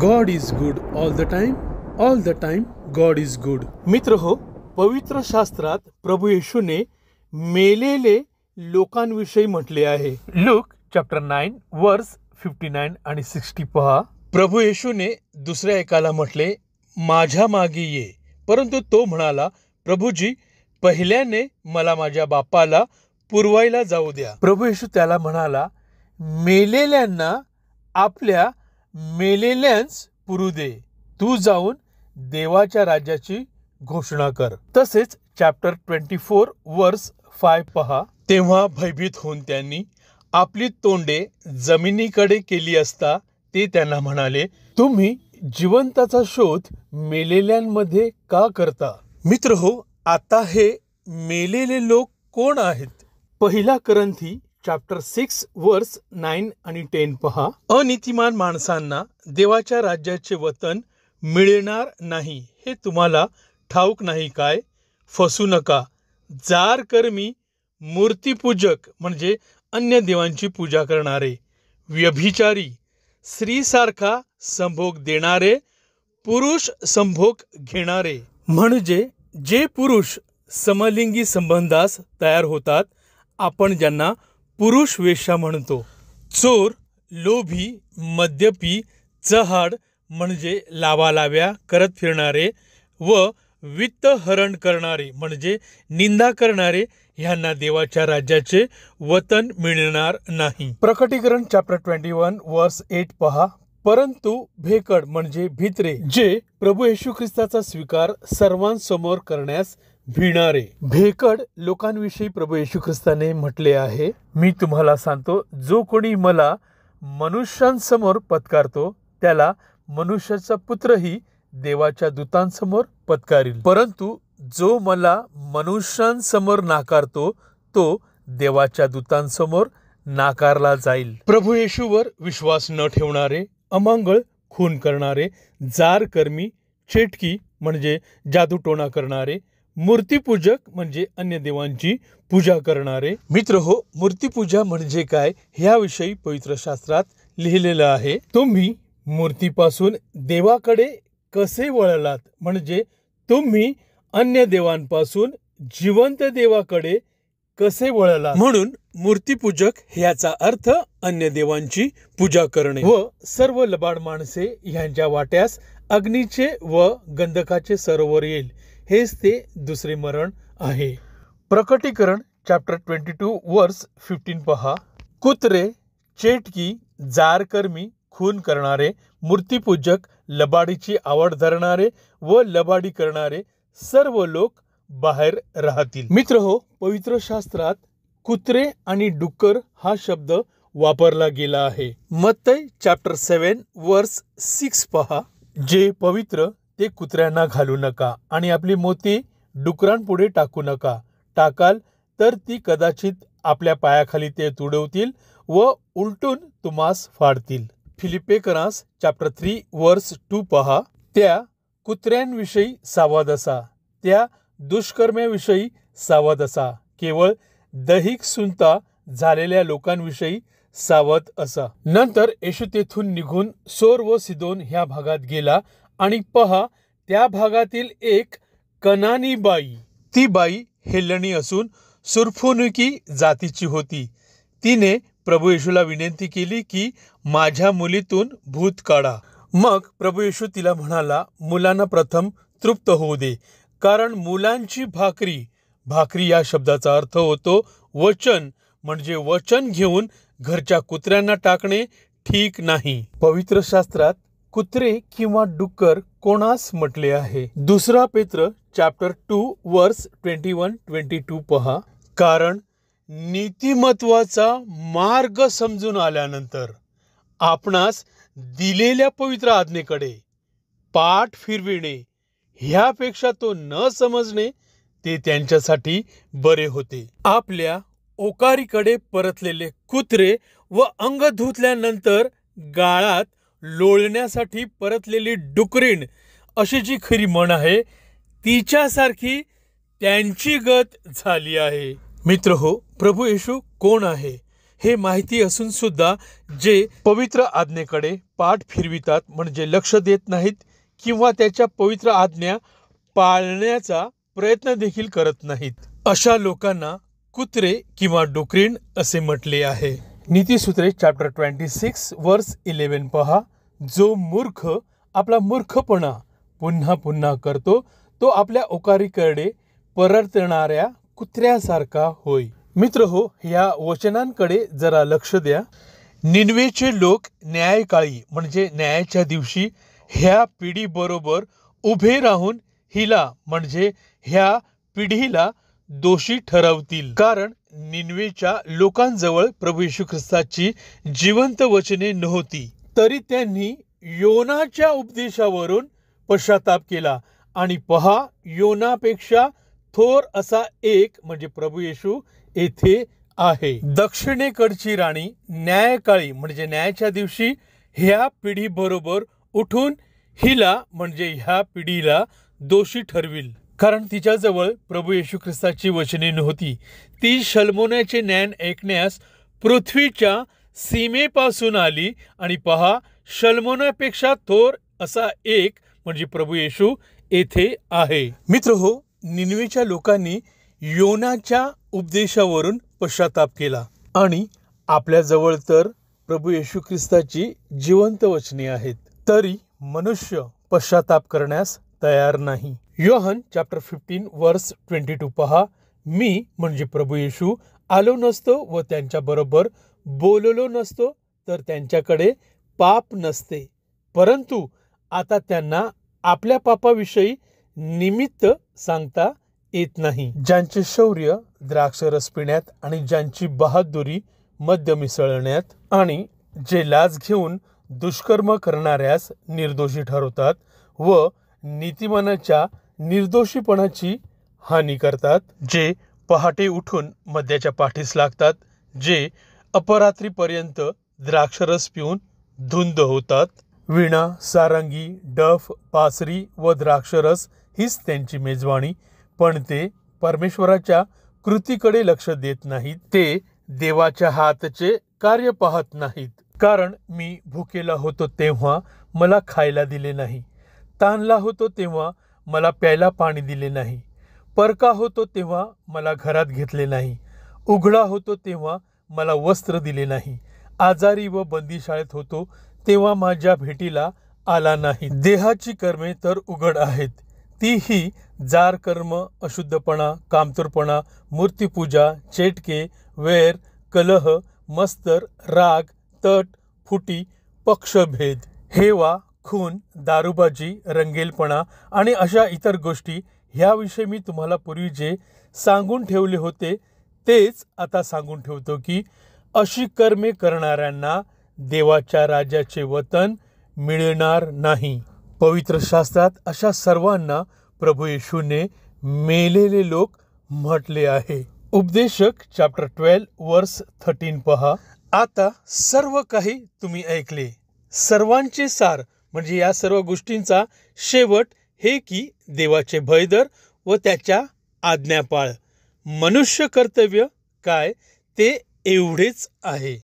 God is good all the time God is good. मित्र हो, पवित्र शास्त्रात प्रभू येशूने मेलेले लोकांविषयी म्हटले आहे. लूक चॅप्टर 9 वर्स 59 आणि 60 पहा. प्रभू येशूने दुसऱ्या एकाला म्हटले, माझ्या मागे ये. परंतु तो म्हणाला, प्रभूजी, पहिल्याने मला माझ्या बापाला पुरवायला जाऊ द्या. प्रभू येशू त्याला म्हणाला, मेलेल्यांना आपल्या मेलेल्यांस पुरू दे. तू जाऊन देवाच्या राज्याची घोषणा कर. तसेच चॅप्टर 24 वर्स 5 पहा. तेव्हा भयभीत होऊन त्यांनी आपली तोंडे जमिनीकडे केली असता ते त्यांना म्हणाले, तुम्ही जिवंताचा शोध मेलेल्यांमध्ये का करता? मित्र हो, आता हे मेलेले लोक कोण आहेत? पहिला करंथी चॅप्टर 6 वर्स 9 आणि 10 पहा. अनीतिमान माणसांना देवाच्या राज्याचे वतन मिळणार नाही हे तुम्हाला ठाऊक नाही काय? फसू नका. जार कर्मी, मूर्तीपूजक म्हणजे अन्य देवांची पूजा करणारे, व्यभिचारी, स्त्रीसारखा संभोग देणारे, पुरुष संभोग घेणारे म्हणजे जे पुरुष समलिंगी संबंधास तयार होतात, आपण ज्यांना पुरुष वेश्या म्हणतो, चोर, लोभी, मद्यपी, चहाड म्हणजे लावालाव्या करत फिरणारे व वित्तहरण करणारे म्हणजे निंदा करणारे ह्यांना देवाच्या राज्याचे वतन मिळणार नाही. प्रकटीकरण चॅप्टर 21 वर्स 8 पहा. परंतु भेकड म्हणजे भित्रे, जे प्रभू येशू ख्रिस्ताचा स्वीकार सर्वांसमोर करण्यास भिणारे. भेकड लोकांविषयी प्रभू येशू ख्रिस्ताने म्हटले आहे, मी तुम्हाला सांगतो, जो कोणी मला मनुष्यांसमोर पत्कारतो त्याला मनुष्याचा पुत्रही देवाच्या दूतांसमोर पत्कारील. परंतु जो मला मनुष्यांसमोर नाकारतो तो देवाच्या दूतांसमोर नाकारला जाईल. प्रभू येशूवर विश्वास न ठेवणारे, अमंगळ, खून करणारे, जार कर्मी, चेटकी म्हणजे जादूटोणा करणारे, मूर्तीपूजक म्हणजे अन्य देवांची पूजा करणारे. मित्र हो, मूर्तीपूजा म्हणजे काय ह्याविषयी पवित्र शास्त्रात लिहिलेलं आहे. तुम्ही मूर्तीपासून देवाकडे कसे वळलात म्हणजे तुम्ही अन्य देवांपासून जिवंत देवाकडे कसे वळलात. म्हणून मूर्तीपूजक ह्याचा अर्थ अन्य देवांची पूजा करणे व सर्व लबाड माणसे ह्यांच्या वाट्यास अग्नीचे व गंधकाचे सरोवर येईल, हेच ते दुसरे मरण आहे. प्रकटीकरण चॅप्टर 22 वर्स 15 पहा. कुत्रे, चेटकी, जारकर्मी, खून करणारे, मूर्तीपूजक, लबाडीची आवड धरणारे व लबाडी करणारे सर्व लोक बाहेर राहतील. मित्र हो, पवित्र शास्त्रात कुत्रे आणि डुक्कर हा शब्द वापरला गेला आहे. मत्तई चॅप्टर 7 वर्स 6 पहा. जे पवित्र ते कुत्र्यांना घालू नका आणि आपली मोती डुकरांपुढे टाकू नका. टाकाल तर ती कदाचित आपल्या पायाखाली ते तुडवतील व उलटून तुम्हास फाडतील. फिलिप्पेकरास चॅप्टर 3 वर्स 2 पहा. त्या कुत्र्यांविषयी सावध असा, त्या दुष्कर्म्याविषयी सावध असा, केवळ दैहिक सुनता झालेल्या लोकांविषयी सावध असा. नंतर येशू तेथून निघून सोर व सिदोन ह्या भागात गेला आणि पहा, त्या भागातील एक कनानी बाई, ती बाई हेलणी असून सुरफोनुकी जातीची होती. तिने प्रभू येशूला विनंती केली की माझ्या मुलीतून भूत काढा. मग प्रभू येशू तिला म्हणाला, मुलांना प्रथम तृप्त होऊ दे, कारण मुलांची भाकरी या शब्दाचा अर्थ होतो वचन, म्हणजे वचन घेऊन घरच्या कुत्र्यांना टाकणे ठीक नाही. पवित्र शास्त्रात कुत्रे किंवा डुक्कर कोणास म्हटले आहे? दुसरा पेत्र चॅप्टर 2 वर्स 21-22 पहा. कारण नीतिमत्वाचा मार्ग समजून आल्यानंतर आपणास दिलेल्या पवित्र आज्ञेकडे पाठ फिरविणे ह्यापेक्षा तो न समजणे ते त्यांच्यासाठी बरे होते. आपल्या ओकारीकडे परतलेले कुत्रे व अंग धुतल्यानंतर गाळात लोळण्यासाठी परतलेली डुकरीण अशी जी खरी म्हण आहे, तिच्यासारखी त्यांची गत झाली आहे. मित्र हो, प्रभू येशू कोण आहे हे माहिती असून सुद्धा जे पवित्र आज्ञेकडे पाठ फिरवितात, म्हणजे लक्ष देत नाहीत किंवा त्याच्या पवित्र आज्ञा पाळण्याचा प्रयत्न देखील करत नाहीत, अशा लोकांना कुत्रे किंवा डुकरीण असे म्हटले आहे. नीतिसूत्रे चॅप्टर 26 वर्स 11 पहा. जो मूर्ख आपला मूर्खपणा पुन्हा पुन्हा करतो तो आपल्या ओकारीकडे परतणाऱ्या कुत्र्यासारखा होय. मित्र हो, या वचनांकडे जरा लक्ष द्या. निनवेचे लोक न्यायकाळी म्हणजे न्यायाच्या दिवशी ह्या पिढीबरोबर उभे राहून हिला म्हणजे ह्या पिढीला दोषी ठरवतील, कारण निनवेच्या लोकांजवळ प्रभू येशू ख्रिस्ताची जिवंत वचने नव्हती. तरी त्यांनी योनाच्या उपदेशावरून पश्चाताप केला आणि पहा, योनापेक्षा थोर असा एक म्हणजे प्रभू येशू येथे आहे. दक्षिणेकडची राणी न्यायकाळी म्हणजे न्यायाच्या दिवशी ह्या पिढीबरोबर उठून हिला म्हणजे ह्या पिढीला दोषी ठरविल, कारण तिच्याजवळ प्रभू येशू ख्रिस्ताची वचने नव्हती. ती शल्मोनाचे ज्ञान ऐकण्यास पृथ्वीच्या सीमेपासून आली आणि पहा, शल्मोनापेक्षा थोर असा एक म्हणजे प्रभू येशू येथे आहे. मित्र हो, निनवेच्या लोकांनी योनाच्या उपदेशावरून पश्चाताप केला आणि आपल्या जवळ तर प्रभू येशू ख्रिस्ताची जिवंत वचने आहेत, तरी मनुष्य पश्चाताप करण्यास तयार नाही. योहन चॅप्टर 15 वर्स 22 पहा. मी म्हणजे प्रभू येशू आलो नसतो व त्यांच्या बरोबर बोललो नसतो तर त्यांच्याकडे पाप नसते, परंतु आता त्यांना आपल्या पापाविषयी निमित्त सांगता येत नाही. ज्यांचे शौर्य द्राक्षरस पिण्यात आणि ज्यांची बहादुरी मद्य मिसळण्यात आणि जे लाच घेऊन दुष्कर्म करणाऱ्यास निर्दोषी ठरवतात व नीतिमानाच्या निर्दोषीपणाची हानी करतात, जे पहाटे उठून मद्याच्या पाठीस लागतात, जे अपरात्रीपर्यंत द्राक्षरस पिऊन धुंद होतात. वीणा, सारंगी, डफ, पासरी व द्राक्षरस हीच त्यांची मेजवानी, पण ते परमेश्वराच्या कृतीकडे लक्ष देत नाहीत. ते देवाच्या हातचे कार्य पाहत नाहीत. कारण मी भुकेला होतो तेव्हा मला खायला दिले नाही, ताणला होतो तेव्हा मला प्यायला पाणी दिले नाही, परका होतो तेव्हा मला घरात घेतले नाही, उघडा होतो तेव्हा मला वस्त्र दिले नाही, आजारी व बंदीशाळेत होतो तेव्हा माझ्या भेटीला आला नाही. देहाची कर्मे तर उघड आहेत, तीही जार कर्म, अशुद्धपणा, कामतुरपणा, मूर्तिपूजा, चेटके, वैर, कलह, मत्सर, राग, तट, फुटी, पक्षभेद, हेवा, खून, दारूबाजी, रंगेलपणा आणि अशा इतर गोष्टी, ह्याविषयी मी तुम्हाला पूर्वी जे सांगून ठेवले होते तेच आता सांगून ठेवतो की अशी कर्मे करणाऱ्यांना देवाच्या राज्याचे वतन मिळणार नाही. पवित्र शास्त्रात अशा सर्वांना प्रभू येशूने मेलेले लोक म्हटले आहे. उपदेशक चॅप्टर 12 वर्स 13 पहा. आता सर्व काही तुम्ही ऐकले, सर्वांचे सार म्हणजे या सर्व गोष्टींचा शेवट हे की देवाचे भय धर व त्याच्या आज्ञा पाळ. मनुष्य कर्तव्य काय ते एवढेच आहे.